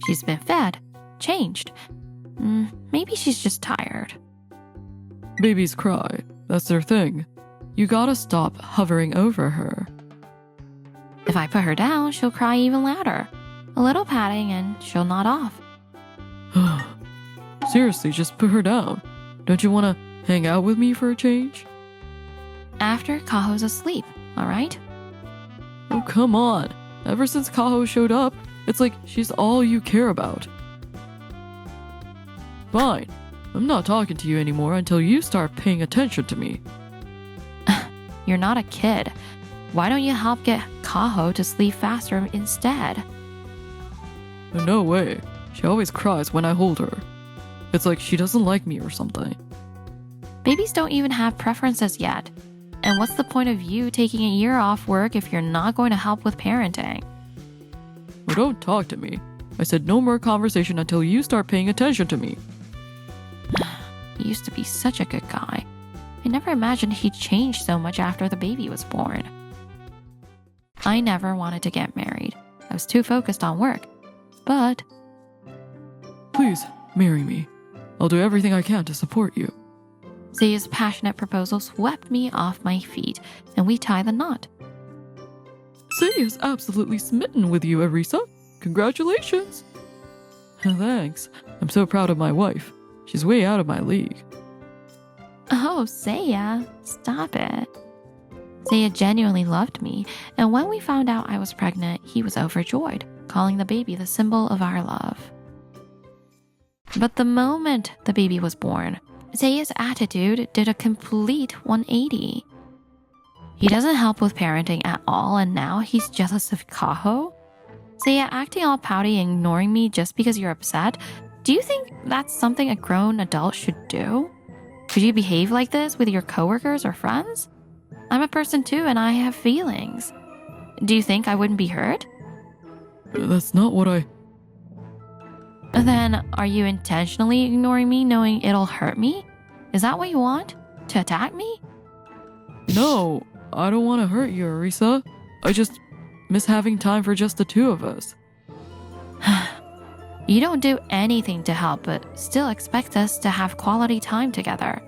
She's been fed, changed. Maybe she's just tired. Babies cry. That's their thing. You gotta stop hovering over her. If I put her down, she'll cry even louder. A little patting and she'll nod off. Seriously, just put her down. Don't you want to hang out with me for a change? After Kaho's asleep, alright? Oh, come on. Ever since Kaho showed up, it's like she's all you care about. Fine. I'm not talking to you anymore until you start paying attention to me. You're not a kid. Why don't you help get Kaho to sleep faster instead? No way. She always cries when I hold her. It's like she doesn't like me or something. Babies don't even have preferences yet. And what's the point of you taking a year off work if you're not going to help with parenting? Well, don't talk to me. I said no more conversation until you start paying attention to me. He used to be such a good guy. I never imagined he'd change so much after the baby was born. I never wanted to get married. I was too focused on work. But Please, marry me. I'll do everything I can to support you. Seiya's passionate proposal swept me off my feet, and we tied the knot. Seiya's absolutely smitten with you, Arisa. Congratulations. Thanks. I'm so proud of my wife. She's way out of my league. Oh, Seiya, stop it. Seiya genuinely loved me, and when we found out I was pregnant, he was overjoyed, calling the baby the symbol of our love. But the moment the baby was born, Seiya's attitude did a complete 180. He doesn't help with parenting at all, and now he's jealous of Kaho? Seiya acting all pouty and ignoring me just because you're upset? Do you think that's something a grown adult should do? Could you behave like this with your coworkers or friends? I'm a person too, and I have feelings. Do you think I wouldn't be hurt? That's not what I... Then, are you intentionally ignoring me knowing it'll hurt me? Is that what you want? To attack me? No, I don't want to hurt you, Arisa. I just miss having time for just the two of us. You don't do anything to help, but still expect us to have quality time together.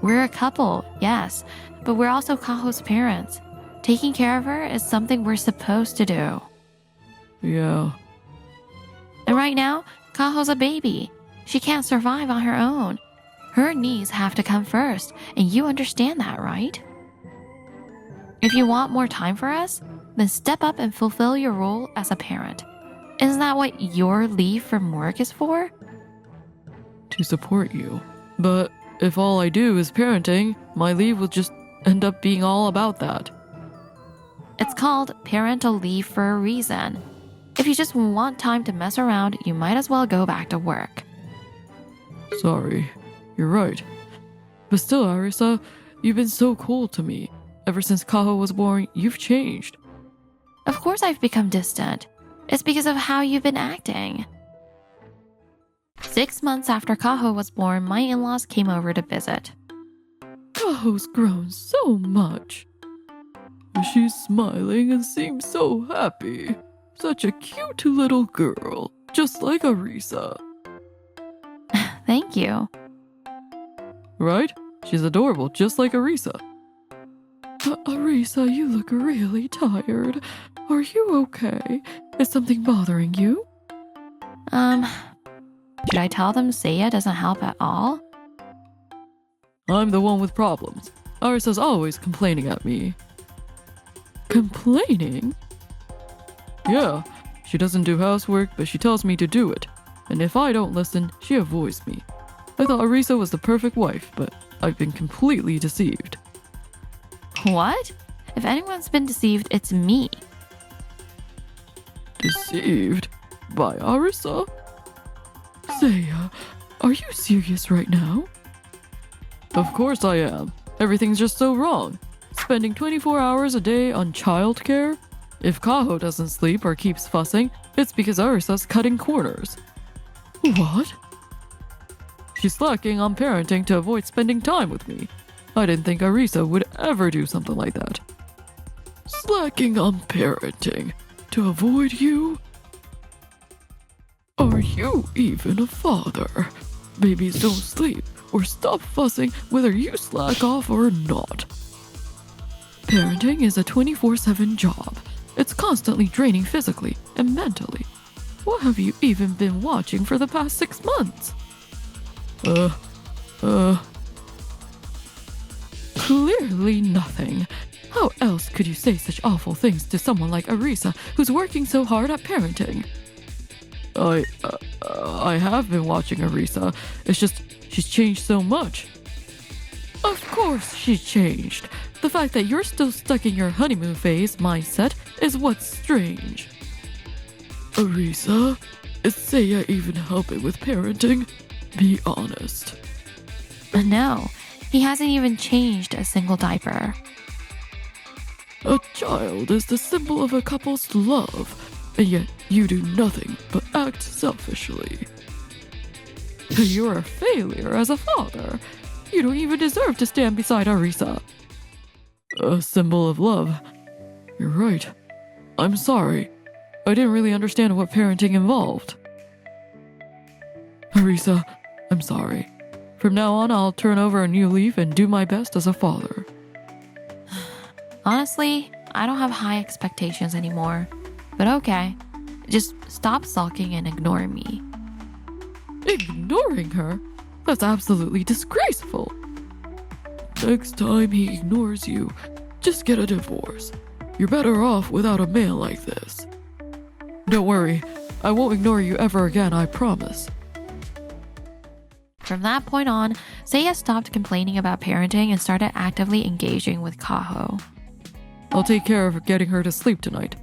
We're a couple, yes, but we're also Kaho's parents. Taking care of her is something we're supposed to do. Yeah. And right now, Kaho's a baby. She can't survive on her own. Her needs have to come first, and you understand that, right? If you want more time for us, then step up and fulfill your role as a parent. Isn't that what your leave from work is for? To support you. But if all I do is parenting, my leave will just end up being all about that. It's called parental leave for a reason. If you just want time to mess around, you might as well go back to work. Sorry. You're right. But still, Arisa, you've been so cool to me. Ever since Kaho was born, you've changed. Of course I've become distant. It's because of how you've been acting. 6 months after Kaho was born, my in-laws came over to visit. Kaho's grown so much. She's smiling and seems so happy. Such a cute little girl, just like Arisa. Thank you. Right? She's adorable, just like Arisa. Arisa, you look really tired. Are you okay? Is something bothering you? Should I tell them Seiya doesn't help at all? I'm the one with problems. Arisa's always complaining at me. Complaining? Yeah, she doesn't do housework, but she tells me to do it. And if I don't listen, she avoids me. I thought Arisa was the perfect wife, but I've been completely deceived. What? If anyone's been deceived, it's me. Deceived? By Arisa? Seiya, are you serious right now? Of course I am. Everything's just so wrong. Spending 24 hours a day on childcare? If Kaho doesn't sleep or keeps fussing, it's because Arisa's cutting corners. What? She's slacking on parenting to avoid spending time with me. I didn't think Arisa would ever do something like that. Slacking on parenting to avoid you? you even a father? Babies don't sleep or stop fussing whether you slack off or not. Parenting is a 24/7 job. It's constantly draining physically and mentally. What have you even been watching for the past 6 months? Clearly nothing. How else could you say such awful things to someone like Arisa, who's working so hard at parenting? I have been watching Arisa. It's just, she's changed so much. Of course she's changed. The fact that you're still stuck in your honeymoon phase mindset is what's strange. Arisa, is Seiya even helping with parenting? Be honest. No, he hasn't even changed a single diaper. A child is the symbol of a couple's love, and yet you do nothing but act selfishly. You're a failure as a father. You don't even deserve to stand beside Arisa. A symbol of love. You're right. I'm sorry. I didn't really understand what parenting involved. Arisa, I'm sorry. From now on, I'll turn over a new leaf and do my best as a father. Honestly, I don't have high expectations anymore. But okay, just stop sulking and ignoring me. Ignoring her? That's absolutely disgraceful. Next time he ignores you, just get a divorce. You're better off without a male like this. Don't worry, I won't ignore you ever again, I promise. From that point on, Seiya stopped complaining about parenting and started actively engaging with Kaho. I'll take care of getting her to sleep tonight.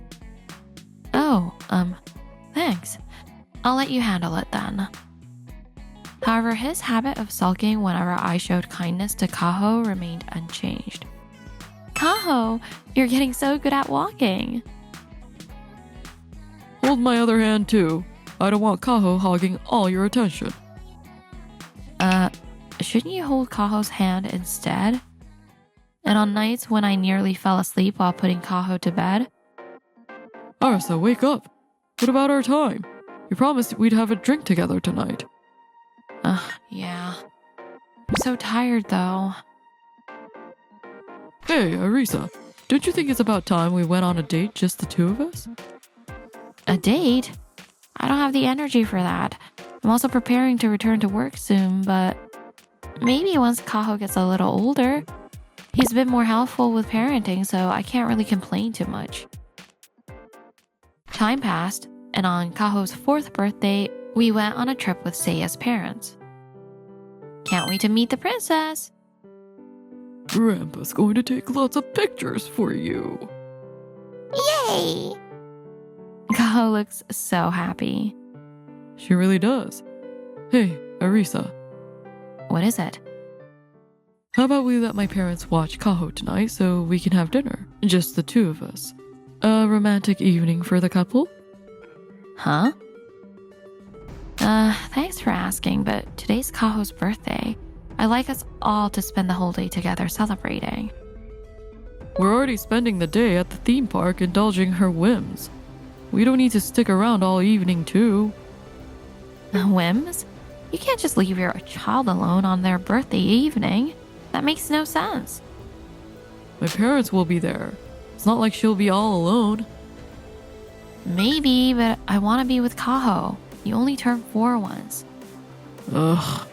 Oh, thanks. I'll let you handle it then. However, his habit of sulking whenever I showed kindness to Kaho remained unchanged. Kaho, you're getting so good at walking. Hold my other hand too. I don't want Kaho hogging all your attention. Shouldn't you hold Kaho's hand instead? And on nights when I nearly fell asleep while putting Kaho to bed? Arisa, wake up. What about our time? You promised we'd have a drink together tonight. Yeah. I'm so tired though. Hey, Arisa, don't you think it's about time we went on a date, just the two of us? A date? I don't have the energy for that. I'm also preparing to return to work soon, but maybe once Kaho gets a little older. He's been more helpful with parenting, so I can't really complain too much. Time passed, and on Kaho's 4th birthday, we went on a trip with Seiya's parents. Can't wait to meet the princess! Grandpa's going to take lots of pictures for you. Yay! Kaho looks so happy. She really does. Hey, Arisa. What is it? How about we let my parents watch Kaho tonight so we can have dinner? Just the two of us. A romantic evening for the couple? Huh? Thanks for asking, but today's Kaho's birthday. I'd like us all to spend the whole day together celebrating. We're already spending the day at the theme park indulging her whims. We don't need to stick around all evening too. Whims? You can't just leave your child alone on their birthday evening. That makes no sense. My parents will be there. It's not like she'll be all alone. Maybe, but I want to be with Kaho. You only turn 4 once. Ugh.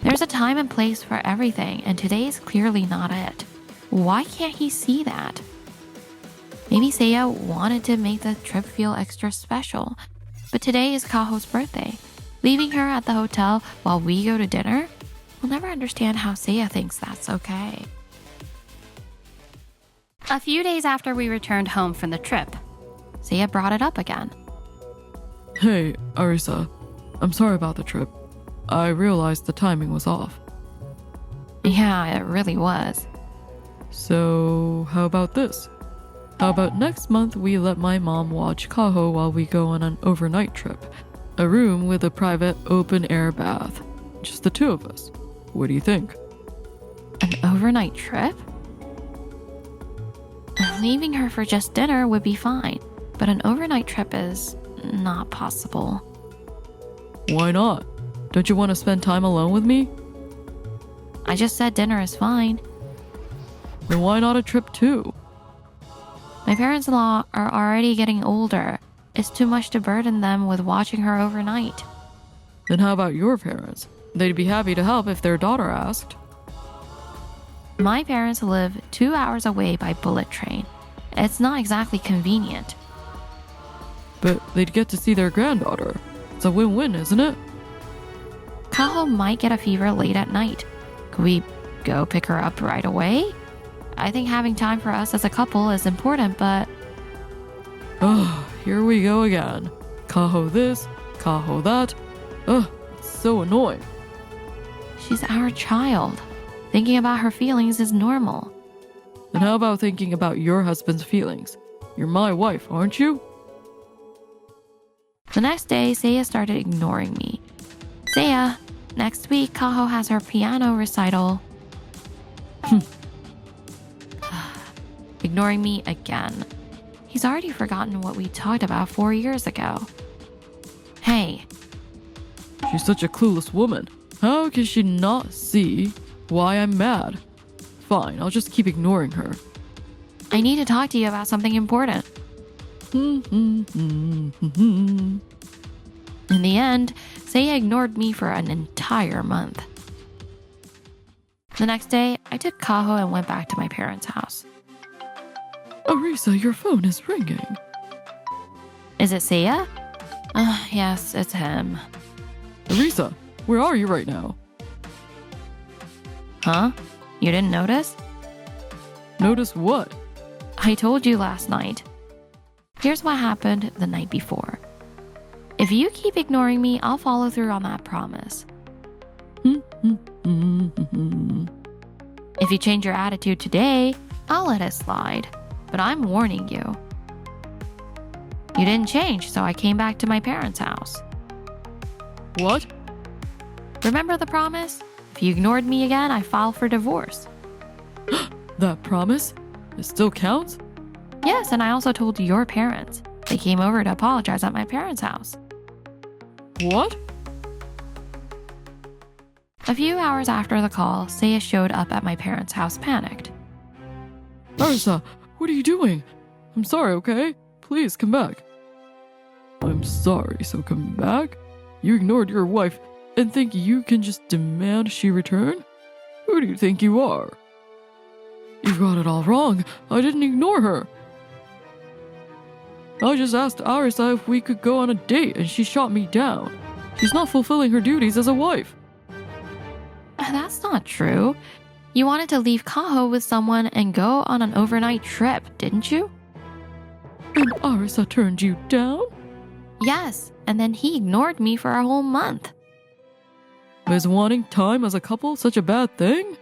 There's a time and place for everything, and today is clearly not it. Why can't he see that? Maybe Seiya wanted to make the trip feel extra special, but today is Kaho's birthday. Leaving her at the hotel while we go to dinner? We'll never understand how Seiya thinks that's okay. A few days after we returned home from the trip, Seiya brought it up again. Hey, Arisa. I'm sorry about the trip. I realized the timing was off. Yeah, it really was. So, how about this? How about next month we let my mom watch Kaho while we go on an overnight trip? A room with a private open-air bath. Just the two of us. What do you think? An overnight trip? Leaving her for just dinner would be fine, but an overnight trip is not possible. Why not? Don't you want to spend time alone with me? I just said dinner is fine. Then why not a trip too? My parents-in-law are already getting older. It's too much to burden them with watching her overnight. Then how about your parents? They'd be happy to help if their daughter asked. My parents live 2 hours away by bullet train. It's not exactly convenient. But they'd get to see their granddaughter. It's a win-win, isn't it? Kaho might get a fever late at night. Could we go pick her up right away? I think having time for us as a couple is important, but... Ugh, here we go again. Kaho this, Kaho that. Ugh, it's so annoying. She's our child. Thinking about her feelings is normal. And how about thinking about your husband's feelings? You're my wife, aren't you? The next day, Seiya started ignoring me. Seiya, next week Kaho has her piano recital. Ignoring me again. He's already forgotten what we talked about 4 years ago. Hey. She's such a clueless woman. How can she not see why I'm mad? Fine, I'll just keep ignoring her. I need to talk to you about something important. In the end, Seiya ignored me for an entire month. The next day, I took Kaho and went back to my parents' house. Arisa, your phone is ringing. Is it Seiya? Yes, it's him. Arisa, where are you right now? Huh? You didn't notice? Notice what? I told you last night. Here's what happened the night before. If you keep ignoring me, I'll follow through on that promise. If you change your attitude today, I'll let it slide. But I'm warning you. You didn't change, so I came back to my parents' house. What? Remember the promise? If you ignored me again, I file for divorce. That promise? It still counts? Yes, and I also told your parents. They came over to apologize at my parents' house. What? A few hours after the call, Seiya showed up at my parents' house panicked. Arisa, what are you doing? I'm sorry, okay? Please come back. I'm sorry, so come back? You ignored your wife and think you can just demand she return? Who do you think you are? You've got it all wrong. I didn't ignore her. I just asked Arisa if we could go on a date and she shot me down. She's not fulfilling her duties as a wife. That's not true. You wanted to leave Kaho with someone and go on an overnight trip, didn't you? And Arisa turned you down? Yes, and then he ignored me for a whole month. Is wanting time as a couple such a bad thing?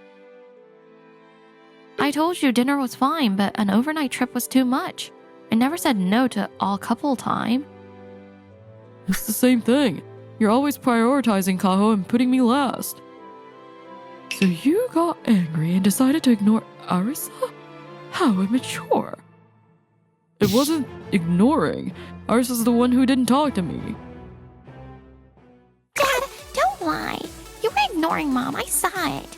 I told you dinner was fine, but an overnight trip was too much. I never said no to all couple time. It's the same thing. You're always prioritizing Kaho and putting me last. So you got angry and decided to ignore Arisa? How immature. It wasn't ignoring. Arisa's the one who didn't talk to me. Dad, don't lie. You were ignoring Mom. I saw it.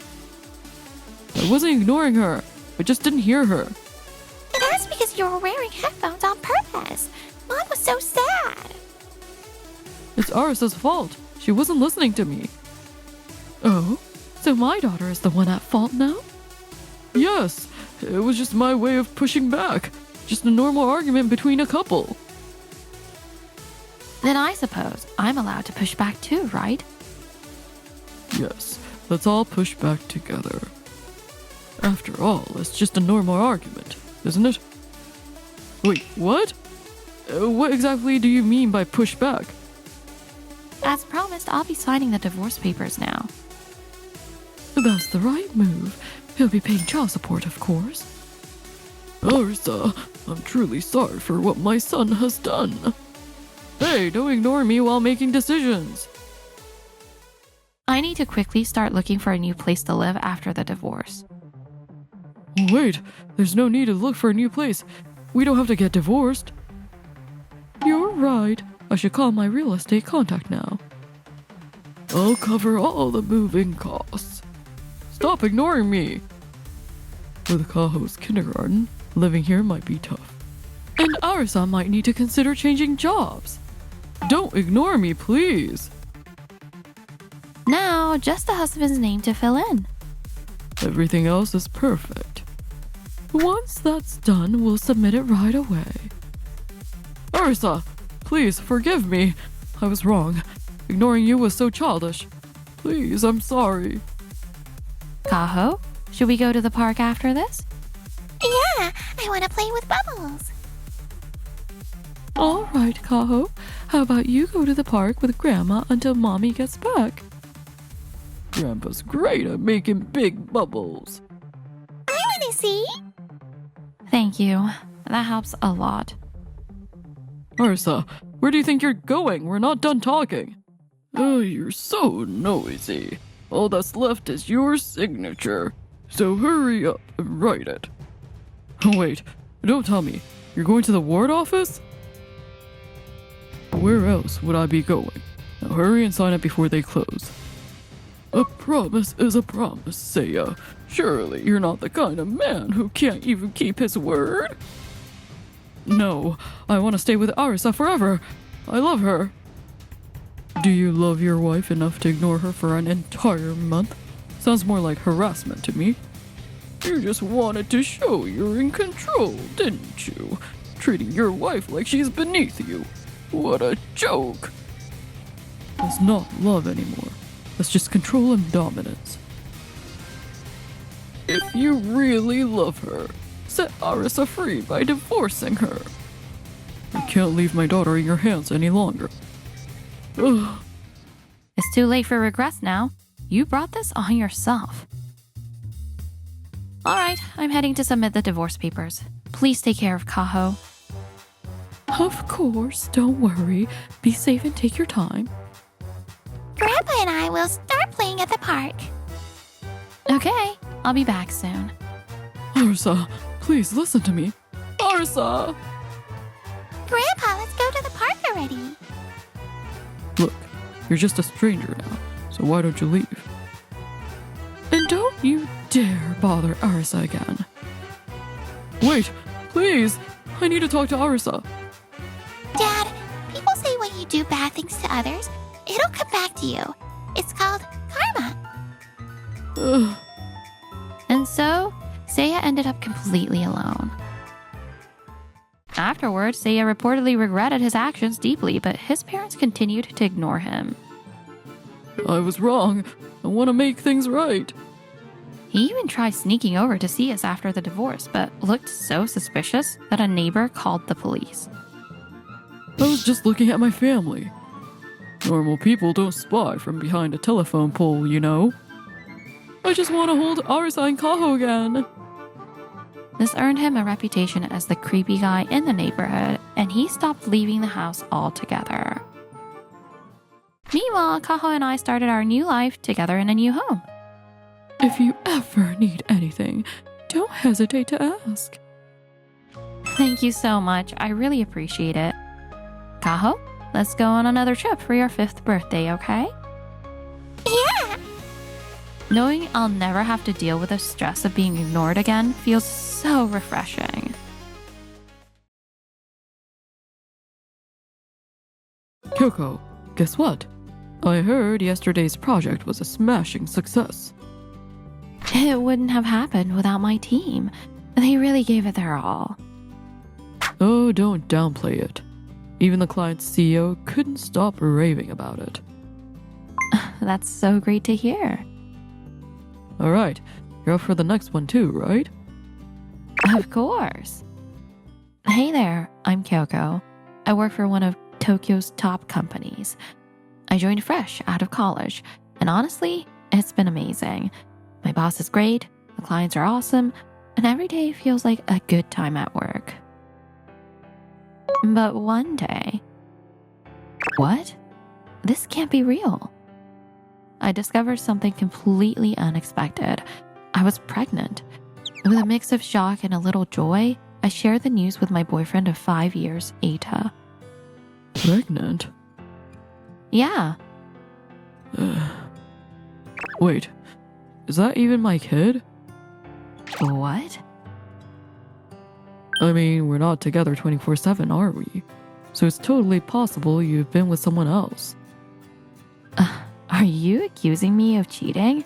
I wasn't ignoring her. I just didn't hear her. And that's because you were wearing headphones on purpose. Mom was so sad. It's Arisa's fault. She wasn't listening to me. Oh? So my daughter is the one at fault now? Yes. It was just my way of pushing back. Just a normal argument between a couple. Then I suppose I'm allowed to push back too, right? Yes. Let's all push back together. After all, it's just a normal argument, isn't it? Wait, what? What exactly do you mean by push back? As promised, I'll be signing the divorce papers now. That's the right move. He'll be paying child support, of course. Arisa, I'm truly sorry for what my son has done. Hey, don't ignore me while making decisions. I need to quickly start looking for a new place to live after the divorce. Wait, there's no need to look for a new place. We don't have to get divorced. You're right. I should call my real estate contact now. I'll cover all the moving costs. Stop ignoring me! With Kaho's kindergarten, living here might be tough. And Arisa might need to consider changing jobs. Don't ignore me, please. Now, just the husband's name to fill in. Everything else is perfect. Once that's done, we'll submit it right away. Arisa, please forgive me. I was wrong. Ignoring you was so childish. Please, I'm sorry. Kaho, should we go to the park after this? Yeah, I want to play with bubbles. All right, Kaho. How about you go to the park with Grandma until Mommy gets back? Grandpa's great at making big bubbles. I want to see. Thank you. That helps a lot. Arisa, where do you think you're going? We're not done talking. Oh, you're so noisy. All that's left is your signature. So hurry up and write it. Oh, wait. Don't tell me. You're going to the ward office? Where else would I be going? Now hurry and sign it before they close. A promise is a promise, Seiya. Surely you're not the kind of man who can't even keep his word? No, I want to stay with Arisa forever. I love her. Do you love your wife enough to ignore her for an entire month? Sounds more like harassment to me. You just wanted to show you're in control, didn't you? Treating your wife like she's beneath you. What a joke. That's not love anymore. That's just control and dominance. If you really love her, set Arisa free by divorcing her. I can't leave my daughter in your hands any longer. Ugh. It's too late for regrets now. You brought this on yourself. All right, I'm heading to submit the divorce papers. Please take care of Kaho. Of course, don't worry. Be safe and take your time. Grandpa and I will start playing at the park. Okay, I'll be back soon. Arisa, please listen to me. Arisa! Grandpa, let's go to the park already. Look, you're just a stranger now, so why don't you leave? And don't you dare bother Arisa again. Wait, please! I need to talk to Arisa. Dad, people say when you do bad things to others, it'll come back to you. It's called karma. Ugh. And so, Seiya ended up completely alone. Afterwards, Seiya reportedly regretted his actions deeply, but his parents continued to ignore him. I was wrong. I want to make things right. He even tried sneaking over to see us after the divorce, but looked so suspicious that a neighbor called the police. I was just looking at my family. Normal people don't spy from behind a telephone pole, you know. I just want to hold Arisa and Kaho again. This earned him a reputation as the creepy guy in the neighborhood, and he stopped leaving the house altogether. Meanwhile, Kaho and I started our new life together in a new home. If you ever need anything, don't hesitate to ask. Thank you so much. I really appreciate it. Kaho, let's go on another trip for your 5th birthday, okay? Yeah. Knowing I'll never have to deal with the stress of being ignored again feels so refreshing. Kyoko, guess what? I heard yesterday's project was a smashing success. It wouldn't have happened without my team. They really gave it their all. Oh, don't downplay it. Even the client's CEO couldn't stop raving about it. That's so great to hear. Alright, you're up for the next one too, right? Of course. Hey there, I'm Kyoko. I work for one of Tokyo's top companies. I joined fresh out of college, and honestly, it's been amazing. My boss is great, the clients are awesome, and every day feels like a good time at work. But one day... What? This can't be real. I discovered something completely unexpected. I was pregnant. With a mix of shock and a little joy, I shared the news with my boyfriend of 5 years, Eita. Pregnant? Yeah. Wait, is that even my kid? What? I mean, we're not together 24/7, are we? So it's totally possible you've been with someone else. Are you accusing me of cheating?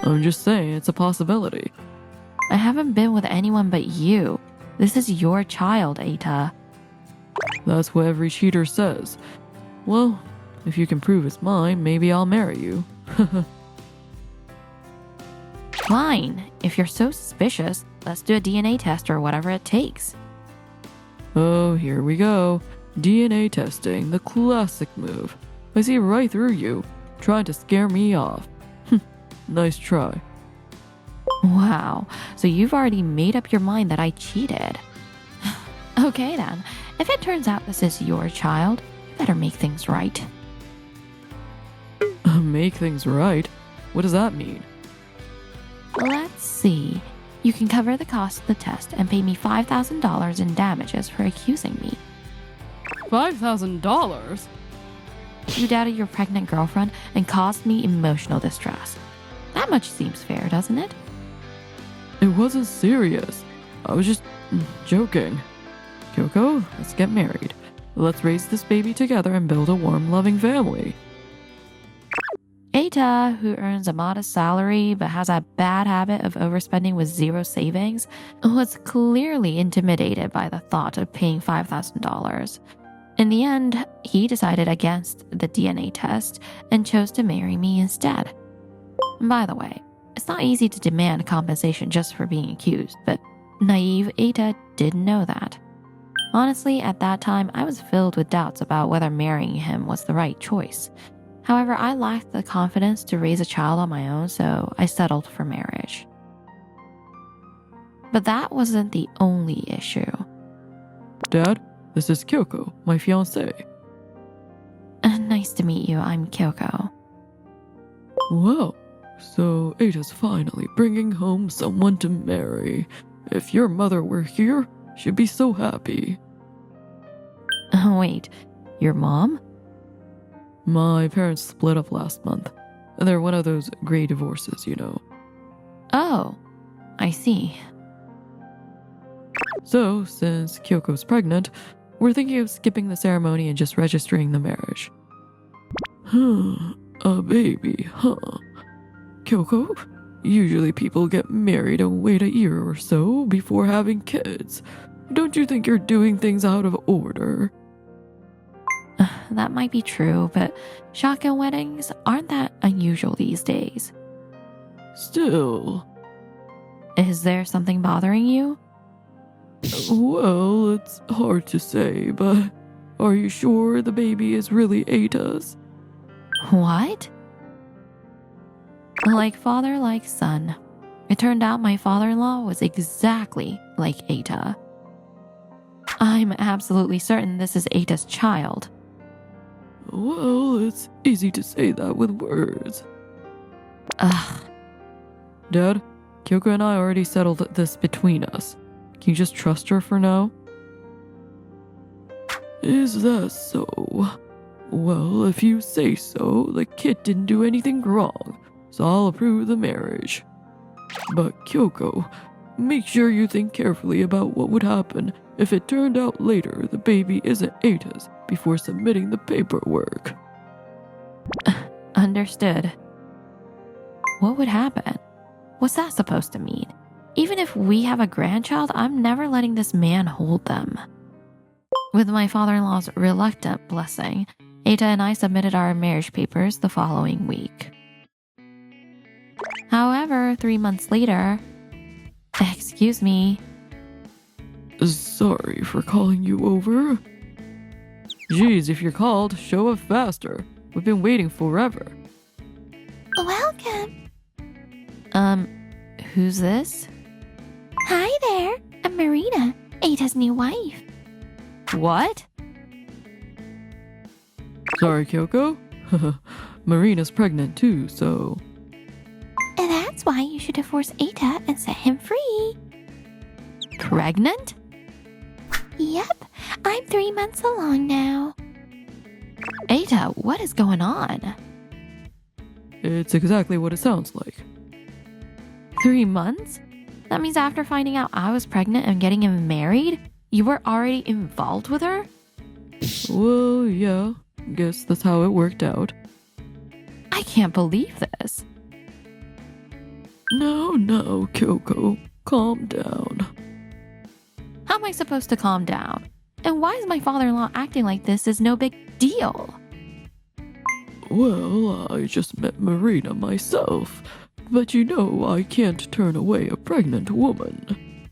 I'm just saying it's a possibility. I haven't been with anyone but you. This is your child, Eita. That's what every cheater says. Well, if you can prove it's mine, maybe I'll marry you. Fine. If you're so suspicious, let's do a DNA test or whatever it takes. Oh, here we go. DNA testing, the classic move. I see right through you, trying to scare me off. Nice try. Wow, so you've already made up your mind that I cheated. Okay then, if it turns out this is your child, you better make things right. Make things right? What does that mean? Let's see. You can cover the cost of the test and pay me $5,000 in damages for accusing me. $5,000? You doubted your pregnant girlfriend and caused me emotional distress. That much seems fair, doesn't it? It wasn't serious. I was just joking. Kyoko, let's get married. Let's raise this baby together and build a warm, loving family. Eita, who earns a modest salary but has a bad habit of overspending with zero savings, was clearly intimidated by the thought of paying $5,000. In the end, he decided against the DNA test and chose to marry me instead. By the way, it's not easy to demand compensation just for being accused, but naive Eita didn't know that. Honestly, at that time, I was filled with doubts about whether marrying him was the right choice. However, I lacked the confidence to raise a child on my own, so I settled for marriage. But that wasn't the only issue. Dad, this is Kyoko, my fiancée. Nice to meet you, I'm Kyoko. Wow, so Eita's finally bringing home someone to marry. If your mother were here, she'd be so happy. Wait, your mom? My parents split up last month. They're one of those gray divorces, you know. Oh, I see. So, since Kyoko's pregnant, we're thinking of skipping the ceremony and just registering the marriage. A baby, huh? Kyoko, usually people get married and wait a year or so before having kids. Don't you think you're doing things out of order? That might be true, but shotgun weddings aren't that unusual these days. Still. Is there something bothering you? Well, it's hard to say, but are you sure the baby is really Eita's? What? Like father, like son. It turned out my father-in-law was exactly like Eita. I'm absolutely certain this is Eita's child. Well, it's easy to say that with words. Ugh. Dad, Kyoko and I already settled this between us. Can you just trust her for now? Is that so? Well, if you say so, the kid didn't do anything wrong, so I'll approve the marriage. But Kyoko, make sure you think carefully about what would happen if it turned out later the baby isn't Eita's before submitting the paperwork. Understood. What would happen? What's that supposed to mean? Even if we have a grandchild, I'm never letting this man hold them. With my father-in-law's reluctant blessing, Eita and I submitted our marriage papers the following week. However, 3 months later... Excuse me. Sorry for calling you over. Geez, if you're called, show up faster. We've been waiting forever. Welcome. Who's this? Hi there. I'm Marina, Eita's new wife. What? Sorry, Kyoko. Marina's pregnant too, so... And that's why you should divorce Eita and set him free. Pregnant? Yep. I'm 3 months along now. Ada, what is going on? It's exactly what it sounds like. 3 months? That means after finding out I was pregnant and getting him married, you were already involved with her? Well, yeah, guess that's how it worked out. I can't believe this. No, Kyoko, calm down. How am I supposed to calm down? And why is my father-in-law acting like this is no big deal? Well, I just met Marina myself, but you know I can't turn away a pregnant woman.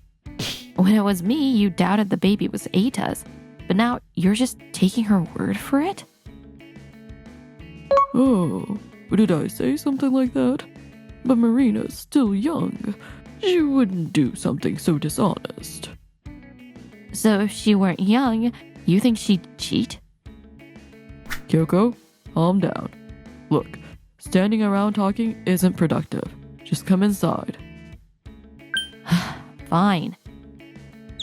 When it was me, you doubted the baby was Ada's, but now you're just taking her word for it? Oh, did I say something like that? But Marina's still young. She wouldn't do something so dishonest. So if she weren't young, you think she'd cheat? Kyoko, calm down. Look, standing around talking isn't productive. Just come inside. Fine.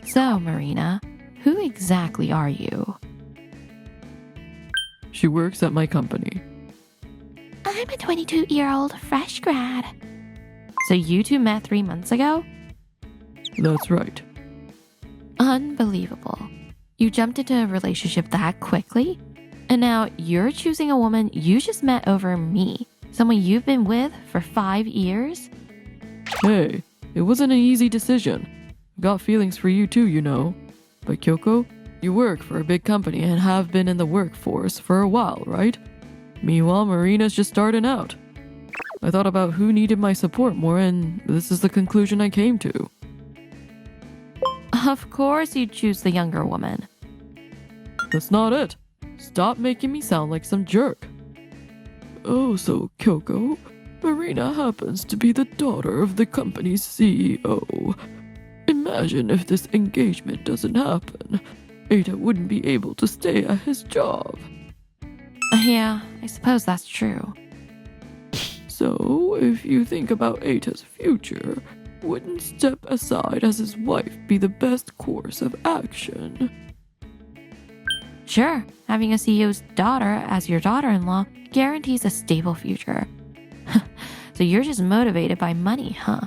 So, Marina, who exactly are you? She works at my company. I'm a 22-year-old fresh grad. So you two met 3 months ago? That's right. Unbelievable. You jumped into a relationship that quickly? And now you're choosing a woman you just met over me, someone you've been with for 5 years? Hey, it wasn't an easy decision. Got feelings for you too, you know. But Kyoko, you work for a big company and have been in the workforce for a while, right? Meanwhile, Marina's just starting out. I thought about who needed my support more, and this is the conclusion I came to. Of course you'd choose the younger woman. That's not it. Stop making me sound like some jerk. Oh, so Kyoko, Marina happens to be the daughter of the company's CEO. Imagine if this engagement doesn't happen. Ada wouldn't be able to stay at his job. Yeah, I suppose that's true. So, if you think about Ada's future, wouldn't step aside as his wife be the best course of action? Sure, having a CEO's daughter as your daughter-in-law guarantees a stable future. So you're just motivated by money, huh?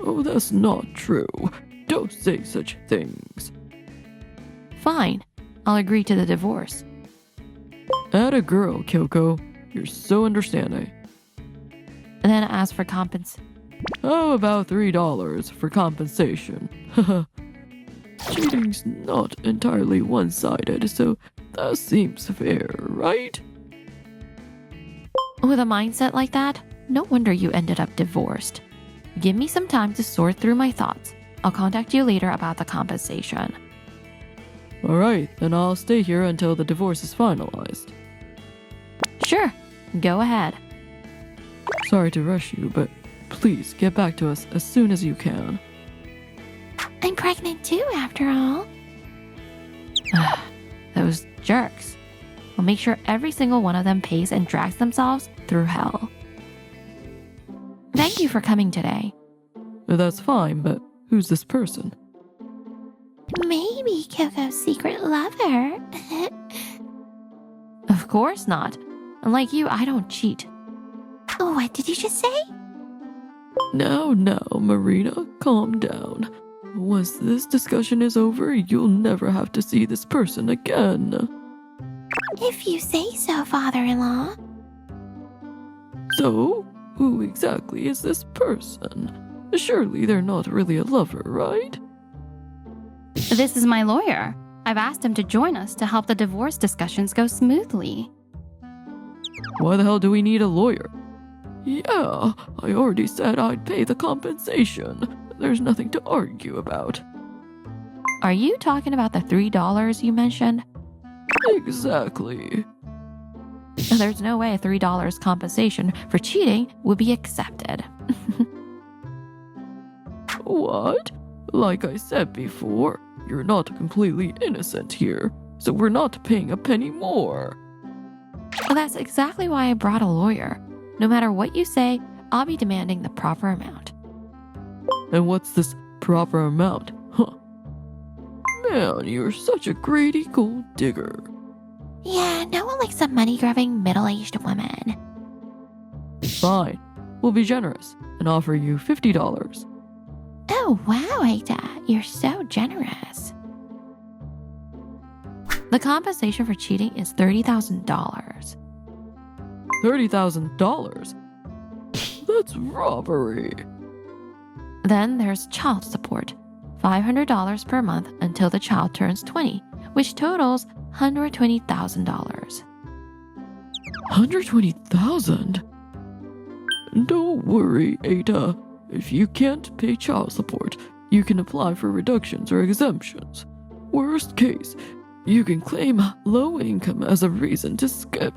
Oh, that's not true. Don't say such things. Fine, I'll agree to the divorce. Atta girl, Kyoko. You're so understanding. And then as for How about $3 for compensation? Cheating's not entirely one-sided, so that seems fair, right? With a mindset like that, no wonder you ended up divorced. Give me some time to sort through my thoughts. I'll contact you later about the compensation. Alright, then I'll stay here until the divorce is finalized. Sure, go ahead. Sorry to rush you, but please get back to us as soon as you can. I'm pregnant too, after all. Those jerks. I'll make sure every single one of them pays and drags themselves through hell. Thank you for coming today. That's fine, but who's this person? Maybe Kyoko's secret lover. Of course not. Unlike you, I don't cheat. What did you just say? Now, Marina, calm down. Once this discussion is over, you'll never have to see this person again. If you say so, father-in-law. So, who exactly is this person? Surely they're not really a lover, right? This is my lawyer. I've asked him to join us to help the divorce discussions go smoothly. Why the hell do we need a lawyer? Yeah, I already said I'd pay the compensation. There's nothing to argue about. Are you talking about the $3 you mentioned? Exactly. There's no way $3 compensation for cheating would be accepted. What? Like I said before, you're not completely innocent here, so we're not paying a penny more. Well, that's exactly why I brought a lawyer. No matter what you say, I'll be demanding the proper amount. And what's this proper amount? Huh? Man, you're such a greedy gold digger. Yeah, no one likes a money-grubbing middle-aged woman. Fine, we'll be generous and offer you $50. Oh, wow, Ada, you're so generous. The compensation for cheating is $30,000. $30,000? That's robbery. Then there's child support, $500 per month until the child turns 20, which totals $120,000. $120,000? Don't worry, Ada. If you can't pay child support, you can apply for reductions or exemptions. Worst case, you can claim low income as a reason to skip.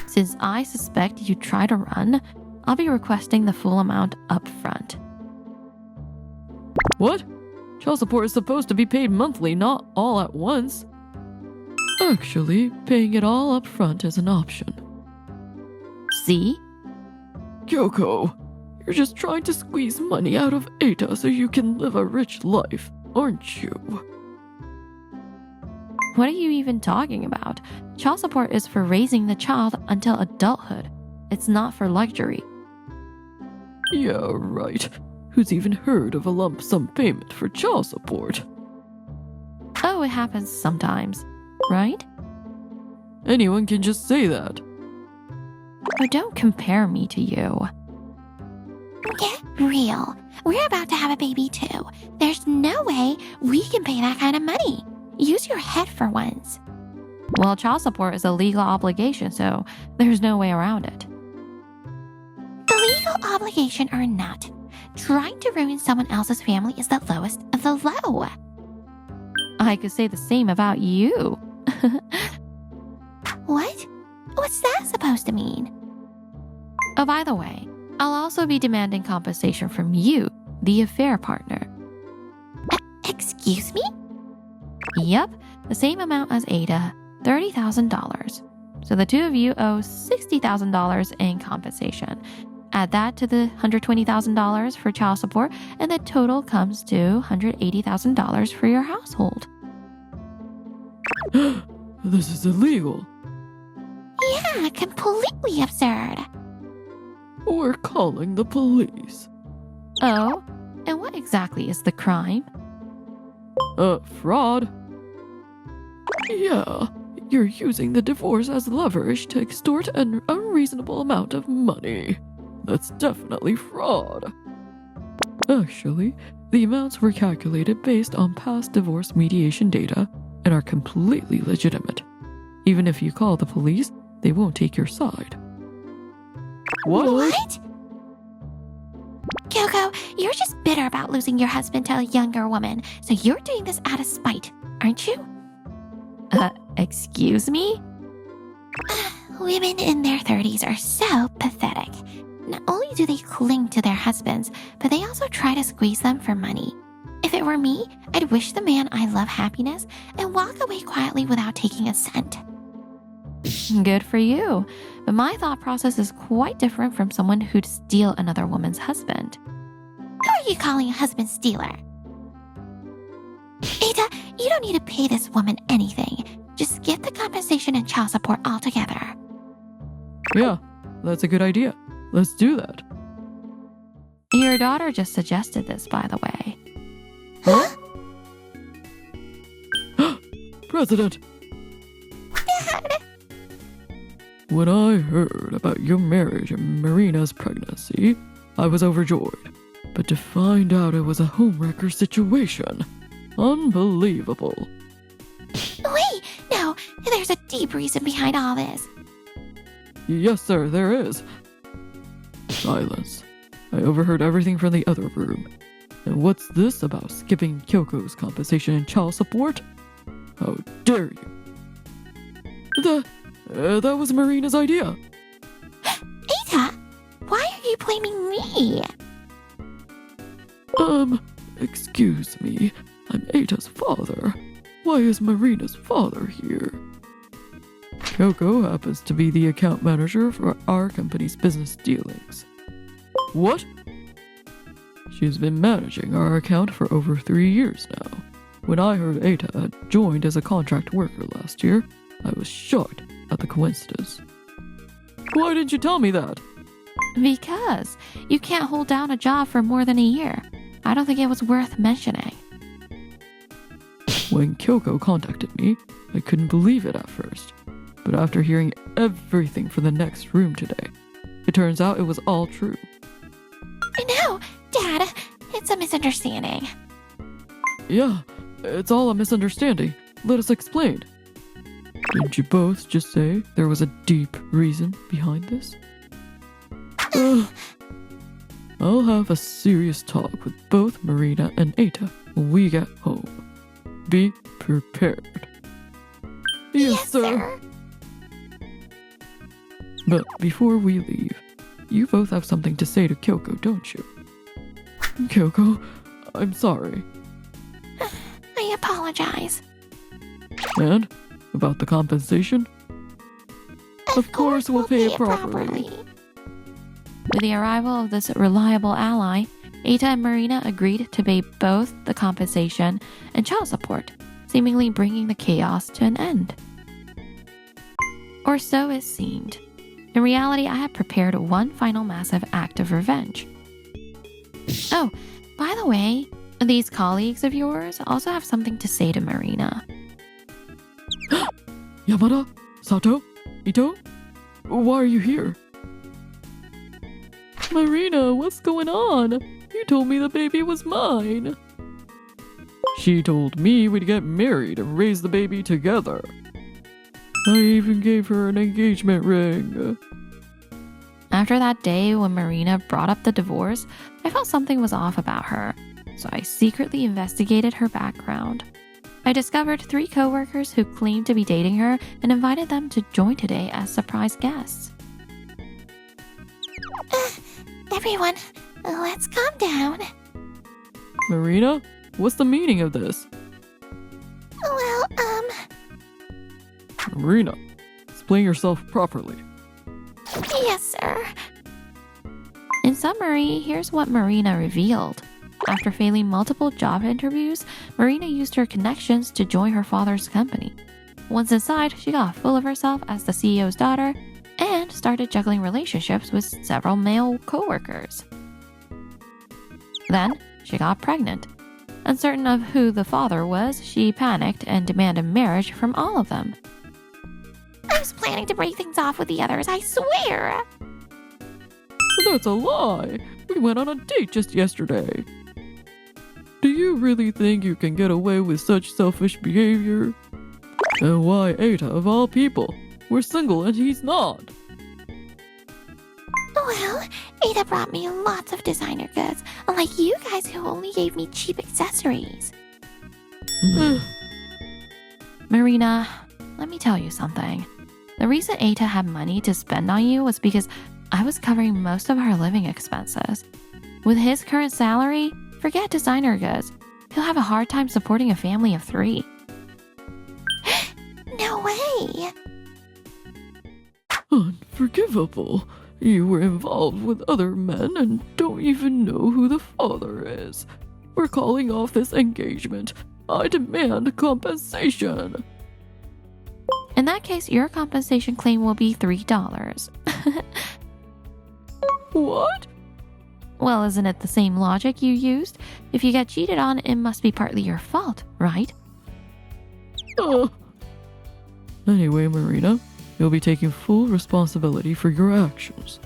Since I suspect you try to run, I'll be requesting the full amount up front. What? Child support is supposed to be paid monthly, not all at once. Actually, paying it all up front is an option. See? Kyoko, you're just trying to squeeze money out of Ada so you can live a rich life, aren't you? What are you even talking about? Child support is for raising the child until adulthood. It's not for luxury. Yeah, right. Who's even heard of a lump sum payment for child support? Oh, it happens sometimes, right? Anyone can just say that. But don't compare me to you. Get real. We're about to have a baby too. There's no way we can pay that kind of money. Use your head for once. Well, child support is a legal obligation, so there's no way around it. Legal obligation or not, trying to ruin someone else's family is the lowest of the low. I could say the same about you. What? What's that supposed to mean? Oh, by the way, I'll also be demanding compensation from you, the affair partner. Excuse me? Yep, the same amount as Ada, $30,000. So the two of you owe $60,000 in compensation. Add that to the $120,000 for child support, and the total comes to $180,000 for your household. This is illegal. Yeah, completely absurd. We're calling the police. Oh, and what exactly is the crime? Fraud. Yeah, you're using the divorce as leverage to extort an unreasonable amount of money. That's definitely fraud. Actually, the amounts were calculated based on past divorce mediation data and are completely legitimate. Even if you call the police, they won't take your side. What? Kyoko, you're just bitter about losing your husband to a younger woman, so you're doing this out of spite, aren't you? Excuse me? Women in their 30s are so pathetic. Not only do they cling to their husbands, but they also try to squeeze them for money. If it were me, I'd wish the man I love happiness and walk away quietly without taking a cent. Good for you. But my thought process is quite different from someone who'd steal another woman's husband. Who are you calling a husband stealer? Ada, you don't need to pay this woman anything. Just skip the compensation and child support altogether. Yeah, that's a good idea. Let's do that. Your daughter just suggested this, by the way. Huh? President! Dad! When I heard about your marriage and Marina's pregnancy, I was overjoyed. But to find out it was a homewrecker situation, unbelievable. Wait, no, there's a deep reason behind all this. Yes, sir, there is. Silence. I overheard everything from the other room. And what's this about skipping Kyoko's compensation and child support? How dare you? That was Marina's idea. Ada, why are you blaming me? Excuse me. I'm Ada's father. Why is Marina's father here? Kyoko happens to be the account manager for our company's business dealings. What? She's been managing our account for over 3 years now. When I heard Eita had joined as a contract worker last year, I was shocked at the coincidence. Why didn't you tell me that? Because you can't hold down a job for more than a year. I don't think it was worth mentioning. When Kyoko contacted me, I couldn't believe it at first. But after hearing everything from the next room today, it turns out it was all true. No, Dad, it's a misunderstanding. Yeah, it's all a misunderstanding. Let us explain. Didn't you both just say there was a deep reason behind this? I'll have a serious talk with both Marina and Eita when we get home. Be prepared. Yes, sir. But before we leave, you both have something to say to Kyoko, don't you? Kyoko, I'm sorry. I apologize. And about the compensation? Of course we'll pay it properly. With the arrival of this reliable ally, Eita and Marina agreed to pay both the compensation and child support, seemingly bringing the chaos to an end. Or so it seemed. In reality, I had prepared one final massive act of revenge. Oh, by the way, these colleagues of yours also have something to say to Marina. Yamada? Sato? Ito? Why are you here? Marina, what's going on? You told me the baby was mine. She told me we'd get married and raise the baby together. I even gave her an engagement ring. After that day when Marina brought up the divorce, I felt something was off about her, so I secretly investigated her background. I discovered 3 coworkers who claimed to be dating her and invited them to join today as surprise guests. Everyone, let's calm down. Marina, what's the meaning of this? Well, Marina, explain yourself properly. yes, sir. In summary, here's what Marina revealed. After failing multiple job interviews, Marina used her connections to join her father's company. Once inside, she got full of herself as the CEO's daughter and started juggling relationships with several male coworkers. Then, she got pregnant. Uncertain of who the father was, she panicked and demanded marriage from all of them. I was planning to break things off with the others, I swear. That's a lie. We went on a date just yesterday. Do you really think you can get away with such selfish behavior? And why Eita of all people? We're single and he's not. Well, Ada brought me lots of designer goods, unlike you guys who only gave me cheap accessories. Marina, let me tell you something. The reason Eita had money to spend on you was because I was covering most of our living expenses. With his current salary, forget designer goods. He'll have a hard time supporting a family of 3. No way. Unforgivable. You were involved with other men and don't even know who the father is. We're calling off this engagement. I demand compensation. In that case, your compensation claim will be $3. What? Well, isn't it the same logic you used? If you get cheated on, it must be partly your fault, right? Anyway, Marina, you'll be taking full responsibility for your actions.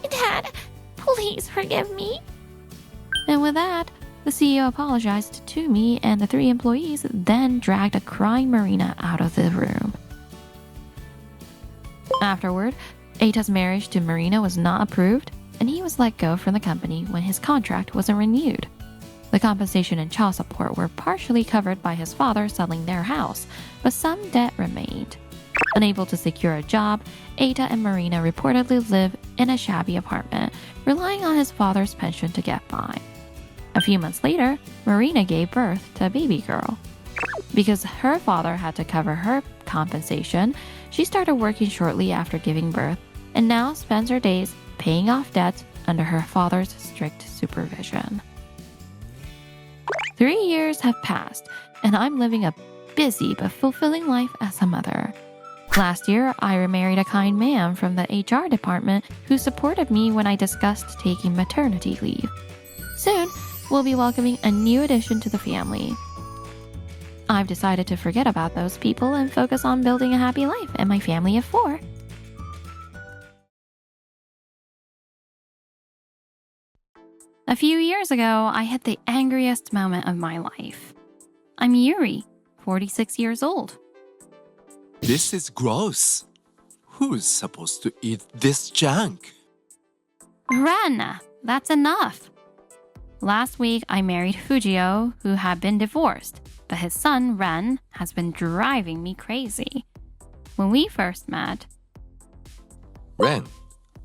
Dad, please forgive me. And with that, the CEO apologized to me, and the 3 employees then dragged a crying Marina out of the room. Afterward, Eita's marriage to Marina was not approved, and he was let go from the company when his contract wasn't renewed. The compensation and child support were partially covered by his father selling their house, but some debt remained. Unable to secure a job, Eita and Marina reportedly live in a shabby apartment, relying on his father's pension to get by. A few months later, Marina gave birth to a baby girl. Because her father had to cover her compensation, she started working shortly after giving birth and now spends her days paying off debts under her father's strict supervision. 3 years have passed, and I'm living a busy but fulfilling life as a mother. Last year, I remarried a kind man from the HR department who supported me when I discussed taking maternity leave. Soon, we'll be welcoming a new addition to the family. I've decided to forget about those people and focus on building a happy life and my family of 4. A few years ago, I hit the angriest moment of my life. I'm Yuri, 46 years old. This is gross. Who's supposed to eat this junk? Ren, that's enough. Last week, I married Fujio, who had been divorced, but his son, Ren, has been driving me crazy. When we first met, Ren,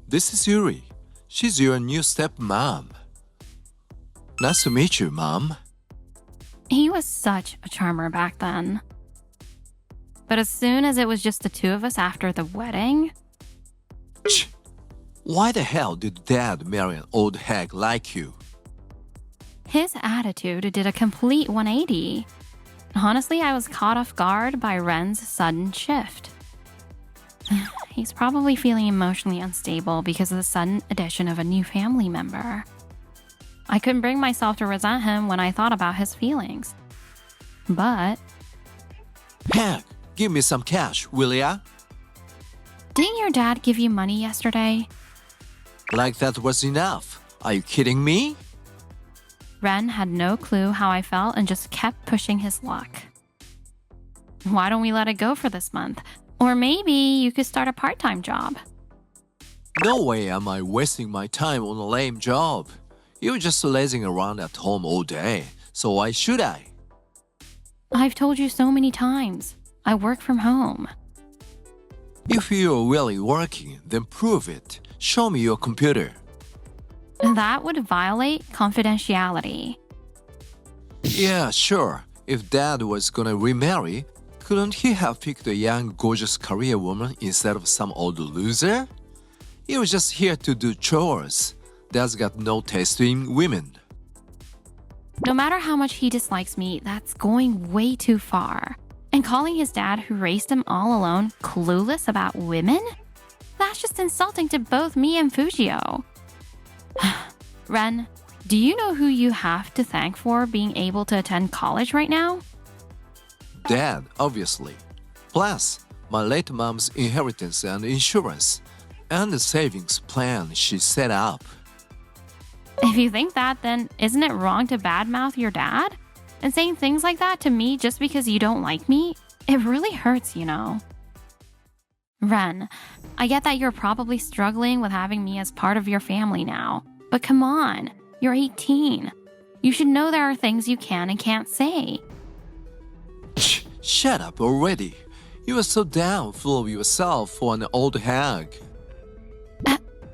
this is Yuri. She's your new stepmom. Nice to meet you, Mom. he was such a charmer back then. But as soon as it was just the two of us after the wedding, Why the hell did Dad marry an old hag like you? his attitude did a complete 180. Honestly, I was caught off guard by Ren's sudden shift. He's probably feeling emotionally unstable because of the sudden addition of a new family member. I couldn't bring myself to resent him when I thought about his feelings. But Hag, give me some cash, will ya? didn't your dad give you money yesterday? Like that was enough. Are you kidding me? Ren had no clue how I felt and just kept pushing his luck. Why don't we let it go for this month? Or maybe you could start a part-time job. No way am I wasting my time on a lame job. You're just lazing around at home all day, so why should I? I've told you so many times. I work from home. If you're really working, then prove it. Show me your computer. That would violate confidentiality. Yeah, sure. If Dad was gonna remarry, couldn't he have picked a young, gorgeous career woman instead of some old loser? He was just here to do chores. Dad's got no taste in women. No matter how much he dislikes me, that's going way too far. And calling his dad, who raised him all alone, clueless about women? That's just insulting to both me and Fujio. Ren, do you know who you have to thank for being able to attend college right now? Dad, obviously. Plus, my late mom's inheritance and insurance, and the savings plan she set up. If you think that, then isn't it wrong to badmouth your dad? And saying things like that to me just because you don't like me? It really hurts, you know. Ren, I get that you're probably struggling with having me as part of your family now. But come on, you're 18. You should know there are things you can and can't say. Shut up already. You are so damn full of yourself for an old hag.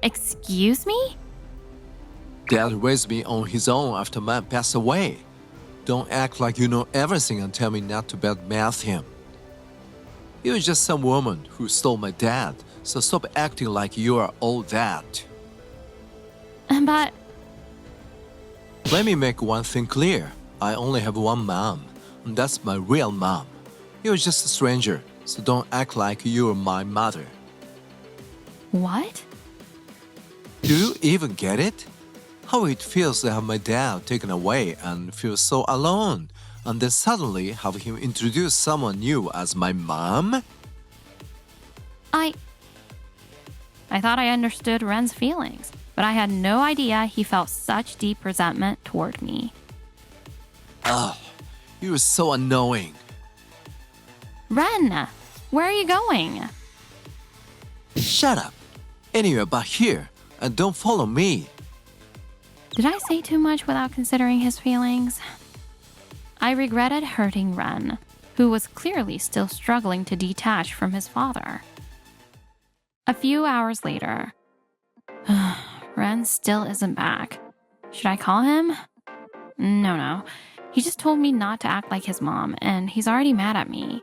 Excuse me? Dad raised me on his own after Mom passed away. Don't act like you know everything and tell me not to badmouth him. You're just some woman who stole my dad, so stop acting like you are all that. But Let me make one thing clear. I only have one mom, and that's my real mom. You're just a stranger, so don't act like you're my mother. what? Do you even get it? How it feels to have my dad taken away and feel so alone, and then suddenly have him introduce someone new as my mom? I thought I understood Ren's feelings, but I had no idea he felt such deep resentment toward me. Ugh, you're so annoying. Ren, where are you going? Shut up. Anywhere but here, and don't follow me. Did I say too much without considering his feelings? I regretted hurting Ren, who was clearly still struggling to detach from his father. A few hours later, Ren still isn't back. Should I call him? No. He just told me not to act like his mom, and he's already mad at me.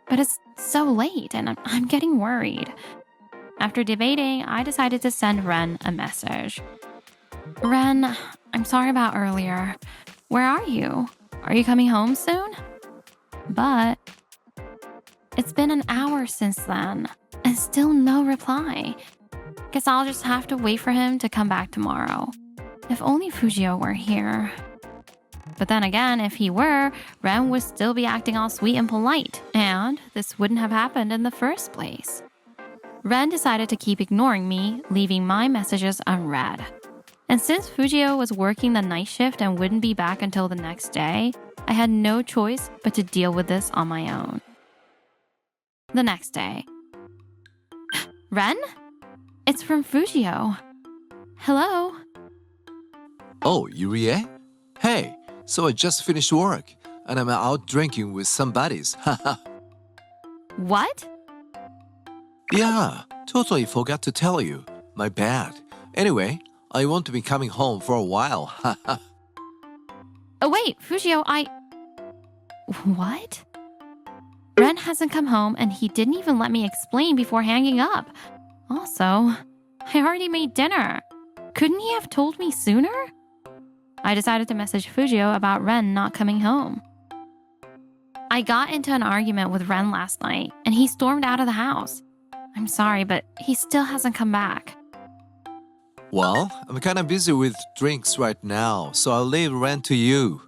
But it's so late, and I'm getting worried. After debating, I decided to send Ren a message. Ren, I'm sorry about earlier. Where are you? Are you coming home soon? But it's been an hour since then, and still no reply. Guess I'll just have to wait for him to come back tomorrow. If only Fujio were here. But then again, if he were, Ren would still be acting all sweet and polite, and this wouldn't have happened in the first place. Ren decided to keep ignoring me, leaving my messages unread. And since Fujio was working the night shift and wouldn't be back until the next day, I had no choice but to deal with this on my own. The next day. Ren? It's from Fujio. Hello? Oh, Yurie? Hey, so I just finished work, and I'm out drinking with some buddies. Haha. What? Yeah, totally forgot to tell you. My bad. Anyway, I won't be coming home for a while. Haha. Oh wait, Fujio, What? Ren hasn't come home and he didn't even let me explain before hanging up. Also, I already made dinner. Couldn't he have told me sooner? I decided to message Fujio about Ren not coming home. I got into an argument with Ren last night and he stormed out of the house. I'm sorry, but he still hasn't come back. Well, I'm kinda busy with drinks right now, so I'll leave Ren to you.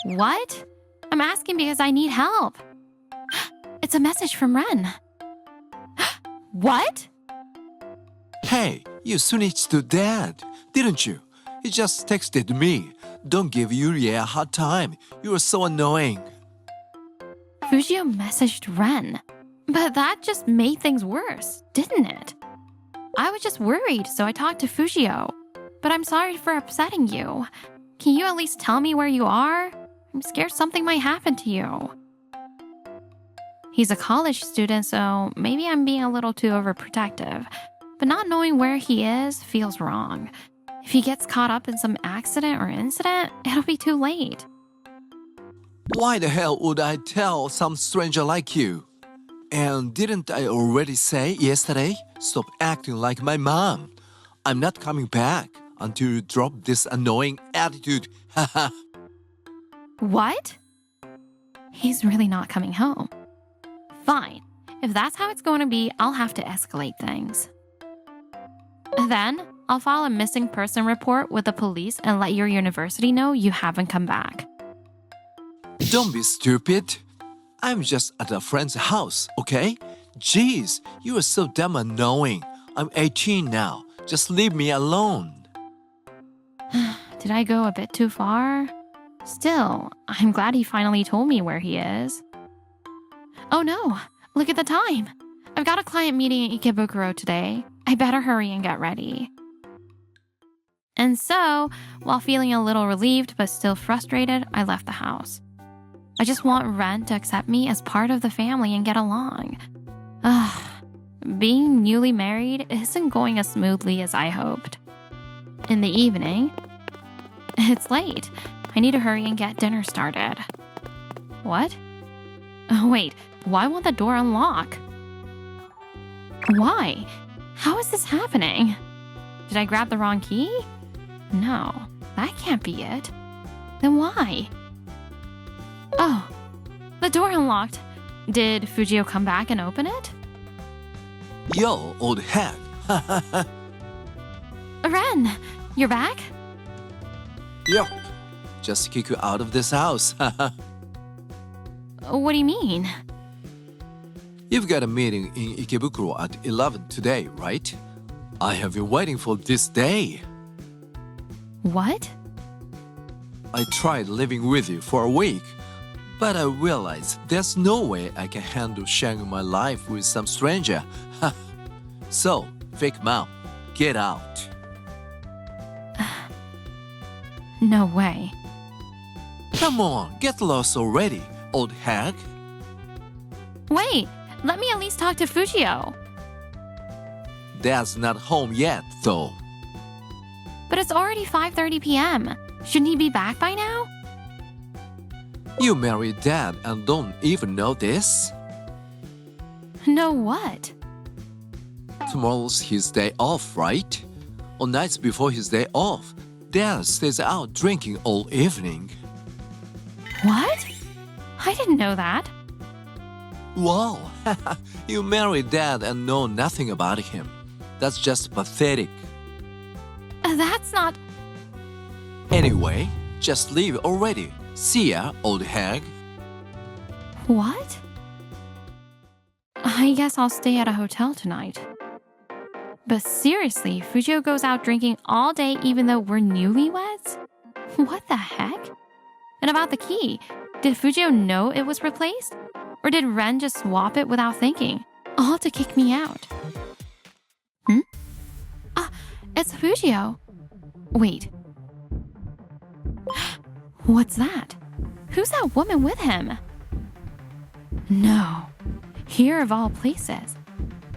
What? I'm asking because I need help. It's a message from Ren. What? Hey, you snitched to Dad, didn't you? He just texted me. Don't give Yurie a hard time. You are so annoying. Fujio messaged Ren. But that just made things worse, didn't it? I was just worried, so I talked to Fujio. But I'm sorry for upsetting you. Can you at least tell me where you are? I'm scared something might happen to you. He's a college student, so maybe I'm being a little too overprotective. But not knowing where he is feels wrong. If he gets caught up in some accident or incident, it'll be too late. Why the hell would I tell some stranger like you? And didn't I already say yesterday? Stop acting like my mom. I'm not coming back until you drop this annoying attitude. Haha. What? He's really not coming home. Fine. If that's how it's going to be, I'll have to escalate things. Then, I'll file a missing person report with the police and let your university know you haven't come back. Don't be stupid. I'm just at a friend's house, okay? Jeez, you are so damn annoying. I'm 18 now. Just leave me alone. Did I go a bit too far? Still, I'm glad he finally told me where he is. Oh no, look at the time. I've got a client meeting in Ikebukuro today. I better hurry and get ready. And so, while feeling a little relieved but still frustrated, I left the house. I just want Ren to accept me as part of the family and get along. Being newly married isn't going as smoothly as I hoped. In the evening, it's late. I need to hurry and get dinner started. What? Oh, wait, why won't the door unlock? Why? How is this happening? Did I grab the wrong key? No, that can't be it. Then why? Oh, the door unlocked. Did Fujio come back and open it? Yo, old hag. Ren, you're back? Yup. Just kick you out of this house. What do you mean? You've got a meeting in Ikebukuro at 11 today, right? I have been waiting for this day. What? I tried living with you for a week, but I realized there's no way I can handle sharing my life with some stranger. So, fake mom, get out. No way. Come on, get lost already, old hag. Wait, let me at least talk to Fujio. Dad's not home yet, though. But it's already 5:30 p.m. Shouldn't he be back by now? You married Dad and don't even know this? Know what? Tomorrow's his day off, right? On nights before his day off, Dad stays out drinking all evening. What? I didn't know that. Wow, you married Dad and know nothing about him. That's just pathetic. That's not... Anyway, just leave already. See ya, old hag. What? I guess I'll stay at a hotel tonight. But seriously, Fujio goes out drinking all day even though we're newlyweds? What the heck? And about the key, did Fujio know it was replaced? Or did Ren just swap it without thinking? All to kick me out. It's Fujio. Wait. What's that? Who's that woman with him? No. Here of all places.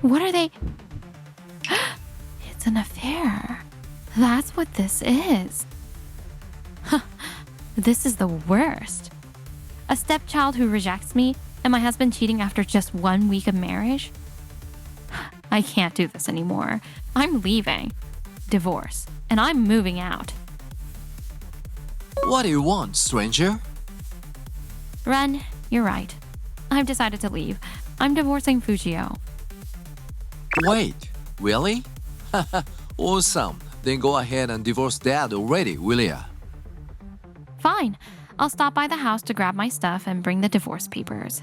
What are they? It's an affair. That's what this is. This is the worst. A stepchild who rejects me and my husband cheating after just 1 week of marriage? I can't do this anymore. I'm leaving. Divorce. And I'm moving out. What do you want, stranger? Ren, you're right. I've decided to leave. I'm divorcing Fujio. Wait, really? Awesome. Then go ahead and divorce Dad already, will ya? Fine. I'll stop by the house to grab my stuff and bring the divorce papers.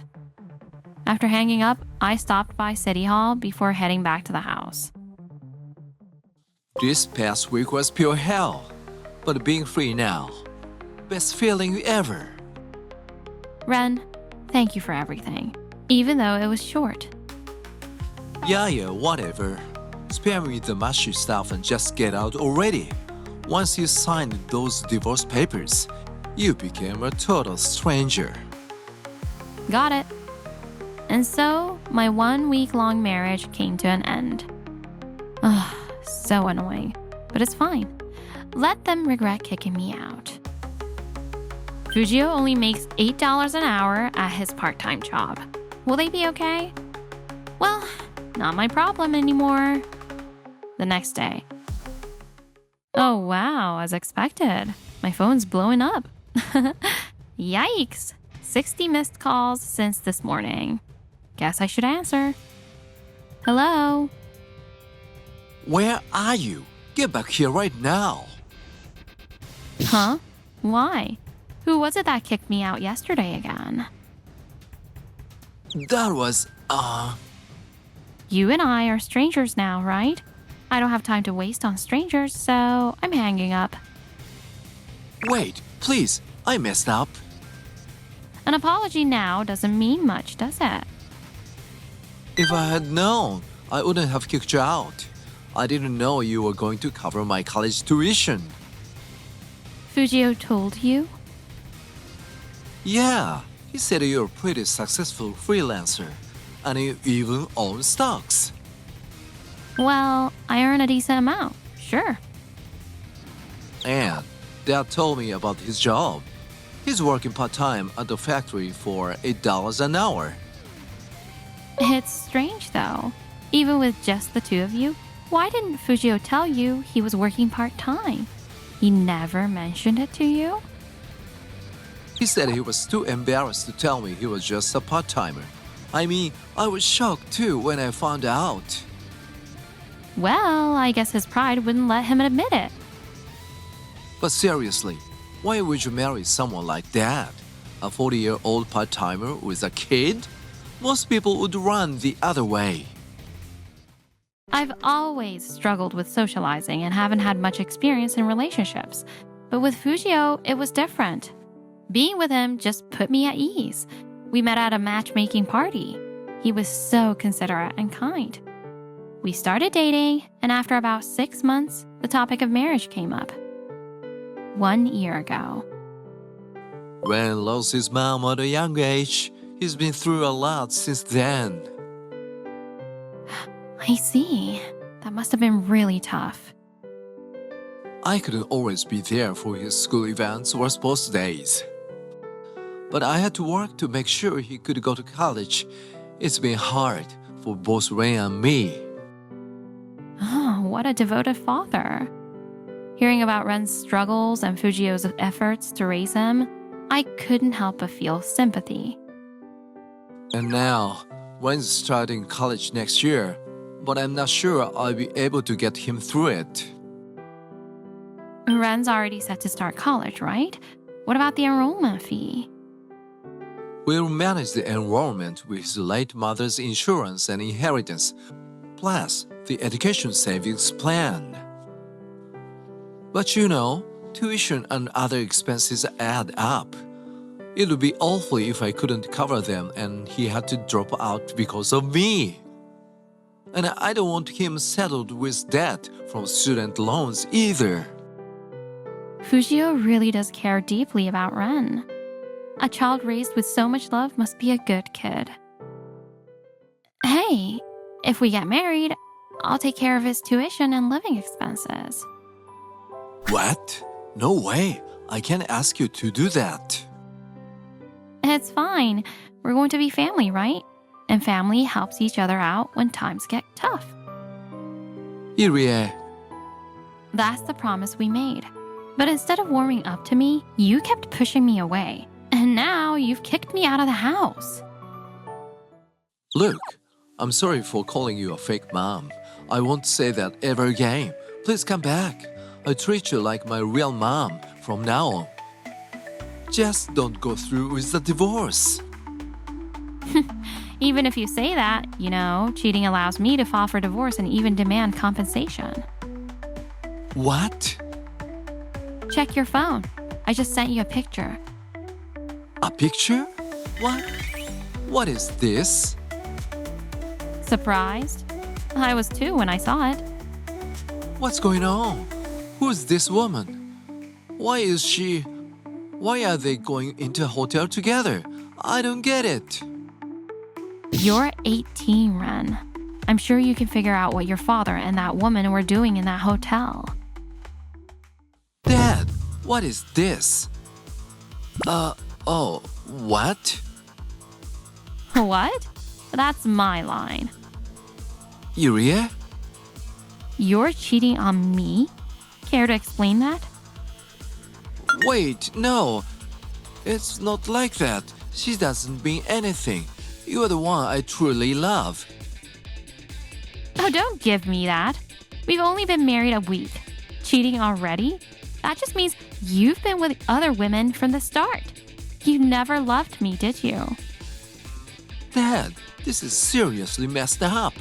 After hanging up, I stopped by City Hall before heading back to the house. This past week was pure hell. But being free now, best feeling ever. Ren, thank you for everything, even though it was short. Yeah, whatever. Spare me the mushy stuff and just get out already. Once you signed those divorce papers, you became a total stranger. Got it. And so, my 1 week-long marriage came to an end. Ugh, so annoying. But it's fine. Let them regret kicking me out. Fujio only makes $8 an hour at his part-time job. Will they be okay? Well, not my problem anymore. The next day. Oh wow, as expected. My phone's blowing up. Yikes! 60 missed calls since this morning. Guess I should answer. Hello? Where are you? Get back here right now. Huh? Why? Who was it that kicked me out yesterday again? That was, You and I are strangers now, right? I don't have time to waste on strangers, so I'm hanging up. Wait, please, I messed up. An apology now doesn't mean much, does it? If I had known, I wouldn't have kicked you out. I didn't know you were going to cover my college tuition. Fujio told you? Yeah, he said you're a pretty successful freelancer, and you even own stocks. Well, I earn a decent amount, sure. And Dad told me about his job. He's working part-time at the factory for $8 an hour. It's strange though. Even with just the two of you, why didn't Fujio tell you he was working part-time? He never mentioned it to you? He said he was too embarrassed to tell me he was just a part-timer. I mean, I was shocked too when I found out. Well, I guess his pride wouldn't let him admit it. But seriously, why would you marry someone like that? A 40-year-old part-timer with a kid? Most people would run the other way. I've always struggled with socializing and haven't had much experience in relationships. But with Fujio, it was different. Being with him just put me at ease. We met at a matchmaking party. He was so considerate and kind. We started dating, and after about 6 months, the topic of marriage came up. 1 year ago. Ren lost his mom at a young age. He's been through a lot since then. I see. That must have been really tough. I couldn't always be there for his school events or sports days. But I had to work to make sure he could go to college. It's been hard for both Ren and me. Oh, what a devoted father. Hearing about Ren's struggles and Fujio's efforts to raise him, I couldn't help but feel sympathy. And now, Ren's starting college next year, but I'm not sure I'll be able to get him through it. Ren's already set to start college, right? What about the enrollment fee? We'll manage the enrollment with his late mother's insurance and inheritance, plus the education savings plan. But you know, tuition and other expenses add up. It would be awful if I couldn't cover them and he had to drop out because of me. And I don't want him saddled with debt from student loans either. Fujio really does care deeply about Ren. A child raised with so much love must be a good kid. Hey, if we get married, I'll take care of his tuition and living expenses. What? No way. I can't ask you to do that. It's fine. We're going to be family, right? And family helps each other out when times get tough. Irie, That's the promise we made. But instead of warming up to me, you kept pushing me away. And now you've kicked me out of the house. look, I'm sorry for calling you a fake mom. I won't say that ever again. Please come back. I treat you like my real mom from now on. Just don't go through with the divorce. Even if you say that, cheating allows me to file for divorce and even demand compensation. What? Check your phone. I just sent you a picture. A picture? What? What is this? Surprised? I was too when I saw it. What's going on? Who's this woman? Why are they going into a hotel together? I don't get it. You're 18, Ren. I'm sure you can figure out what your father and that woman were doing in that hotel. Dad, what is this? What? What? That's my line. Irie? You're cheating on me? Care to explain that? Wait, no. It's not like that. She doesn't mean anything. You're the one I truly love. Oh, don't give me that. We've only been married a week. Cheating already? That just means you've been with other women from the start. You never loved me, did you? Dad, this is seriously messed up.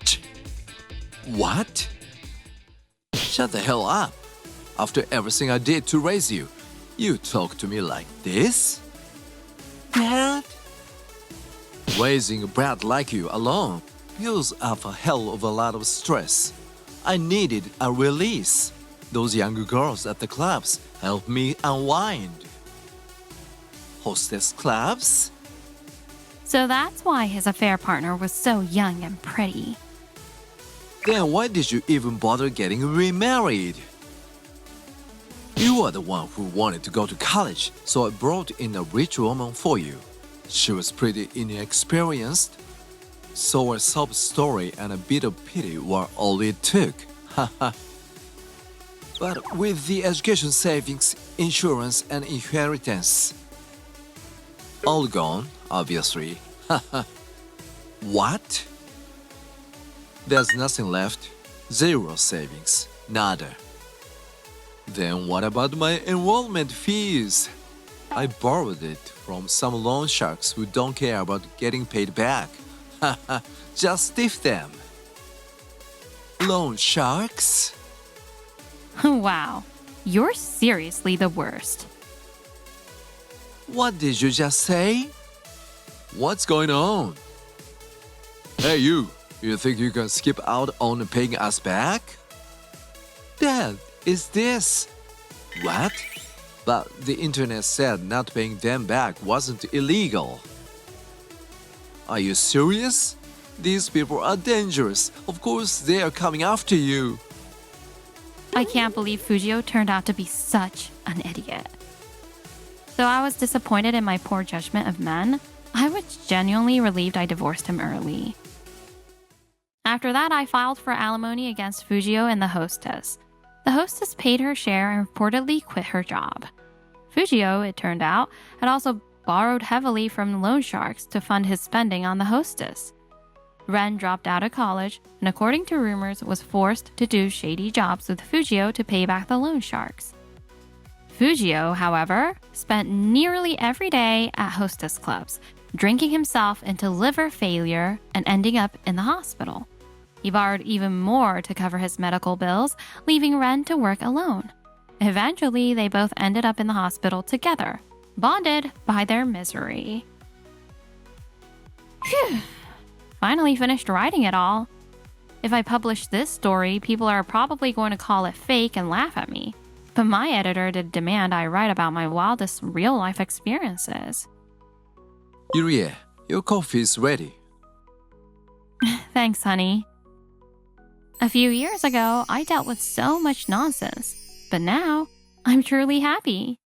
Ch- What? Shut the hell up. After everything I did to raise you, you talk to me like this? Dad? Raising a brat like you alone builds up a hell of a lot of stress. I needed a release. Those younger girls at the clubs helped me unwind. Hostess clubs? So that's why his affair partner was so young and pretty. Then why did you even bother getting remarried? You are the one who wanted to go to college, so I brought in a rich woman for you. She was pretty inexperienced, so a sob story and a bit of pity were all it took. Haha. But with the education savings, insurance, and inheritance all gone, obviously. Haha. What? There's nothing left. Zero savings. Nada. Then what about my enrollment fees? I borrowed it from some loan sharks who don't care about getting paid back. Haha, just stiff them. Loan sharks? Wow, you're seriously the worst. What did you just say? What's going on? Hey you think you can skip out on paying us back? Dad, is this? What? But the internet said not paying them back wasn't illegal. Are you serious? These people are dangerous. Of course they are coming after you. I can't believe Fujio turned out to be such an idiot. Though I was disappointed in my poor judgment of men, I was genuinely relieved I divorced him early. After that, I filed for alimony against Fujio and the hostess. The hostess paid her share and reportedly quit her job. Fujio, it turned out, had also borrowed heavily from loan sharks to fund his spending on the hostess. Ren dropped out of college and, according to rumors, was forced to do shady jobs with Fujio to pay back the loan sharks. Fujio, however, spent nearly every day at hostess clubs, drinking himself into liver failure and ending up in the hospital. He borrowed even more to cover his medical bills, leaving Ren to work alone. Eventually, they both ended up in the hospital together, bonded by their misery. Phew. Finally finished writing it all. If I publish this story, people are probably going to call it fake and laugh at me. But my editor did demand I write about my wildest real-life experiences. Yurie, your coffee is ready. Thanks, honey. A few years ago, I dealt with so much nonsense, but now I'm truly happy.